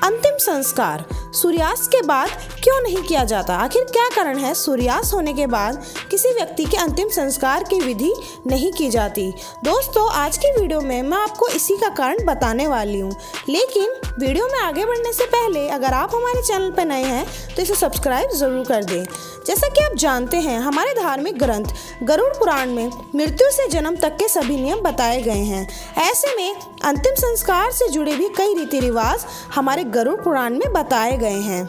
अंतिम संस्कार सूर्यास्त के बाद क्यों नहीं किया जाता? आखिर क्या कारण है सूर्यास्त होने के बाद किसी व्यक्ति के अंतिम संस्कार की विधि नहीं की जाती? दोस्तों, आज की वीडियो में मैं आपको इसी का कारण बताने वाली हूँ। लेकिन वीडियो में आगे बढ़ने से पहले अगर आप हमारे चैनल पर नए हैं तो इसे सब्सक्राइब जरूर कर दें। जैसा कि आप जानते हैं, हमारे धार्मिक ग्रंथ गरुड़ पुराण में मृत्यु से जन्म तक के सभी नियम बताए गए हैं। ऐसे में अंतिम संस्कार से जुड़े भी कई रीति रिवाज हमारे गरुड़ पुराण में बताए गए हैं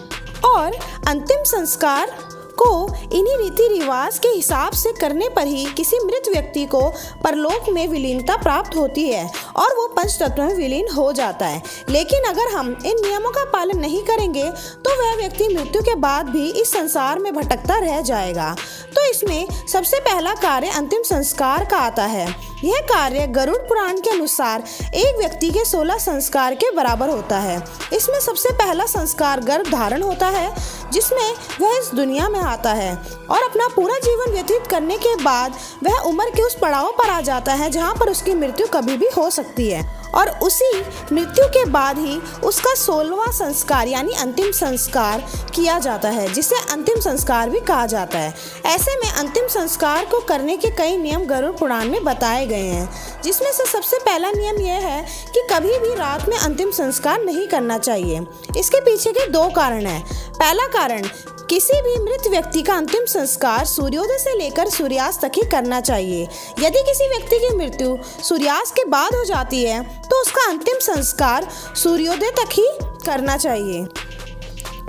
और अंतिम संस्कार को इन्हीं रीति रिवाज के हिसाब से करने पर ही किसी मृत व्यक्ति को परलोक में विलीनता प्राप्त होती है और वो पंच तत्व में विलीन हो जाता है। लेकिन अगर हम इन नियमों का पालन नहीं करेंगे तो वह व्यक्ति मृत्यु के बाद भी इस संसार में भटकता रह जाएगा। तो इसमें सबसे पहला कार्य अंतिम संस्कार का आता है। यह कार्य गरुड़ पुराण के अनुसार एक व्यक्ति के 16 संस्कार के बराबर होता है। इसमें सबसे पहला संस्कार गर्भ धारण होता है, जिसमें वह इस दुनिया में आता है और अपना पूरा जीवन व्यतीत करने के बाद वह उम्र के उस पड़ाव पर आ जाता है जहां पर उसकी मृत्यु कभी भी हो सकती है और उसी मृत्यु के बाद ही उसका 16वां संस्कार यानी अंतिम संस्कार किया जाता है, जिसे अंतिम संस्कार भी कहा जाता है। ऐसे में अंतिम संस्कार को करने के कई नियम गरुड़ पुराण में बताए गए हैं, जिसमें से सबसे पहला नियम यह है कि कभी भी रात में अंतिम संस्कार नहीं करना चाहिए। इसके पीछे के 2 कारण हैं। पहला कारण, किसी भी मृत व्यक्ति का अंतिम संस्कार सूर्योदय से लेकर सूर्यास्त तक ही करना चाहिए। यदि किसी व्यक्ति की मृत्यु सूर्यास्त के बाद हो जाती है तो उसका अंतिम संस्कार सूर्योदय तक ही करना चाहिए,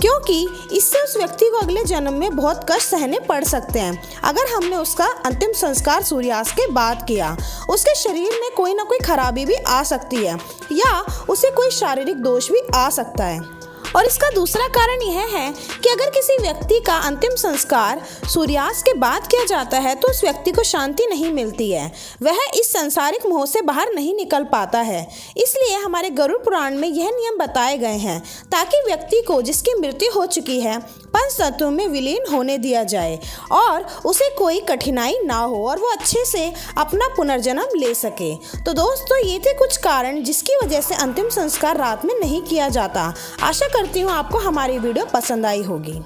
क्योंकि इससे उस व्यक्ति को अगले जन्म में बहुत कष्ट सहने पड़ सकते हैं। अगर हमने उसका अंतिम संस्कार सूर्यास्त के बाद किया, उसके शरीर में कोई ना कोई खराबी भी आ सकती है या उसे कोई शारीरिक दोष भी आ सकता है। और इसका दूसरा कारण यह है कि अगर किसी व्यक्ति का अंतिम संस्कार सूर्यास्त के बाद किया जाता है तो उस व्यक्ति को शांति नहीं मिलती है, वह इस सांसारिक मोह से बाहर नहीं निकल पाता है। इसलिए हमारे गरुड़ पुराण में यह नियम बताए गए हैं ताकि व्यक्ति को जिसकी मृत्यु हो चुकी है पंच तत्वों में विलीन होने दिया जाए और उसे कोई कठिनाई ना हो और वो अच्छे से अपना पुनर्जन्म ले सके। तो दोस्तों, ये थे कुछ कारण जिसकी वजह से अंतिम संस्कार रात में नहीं किया जाता। आशा करती हूँ आपको हमारी वीडियो पसंद आई होगी।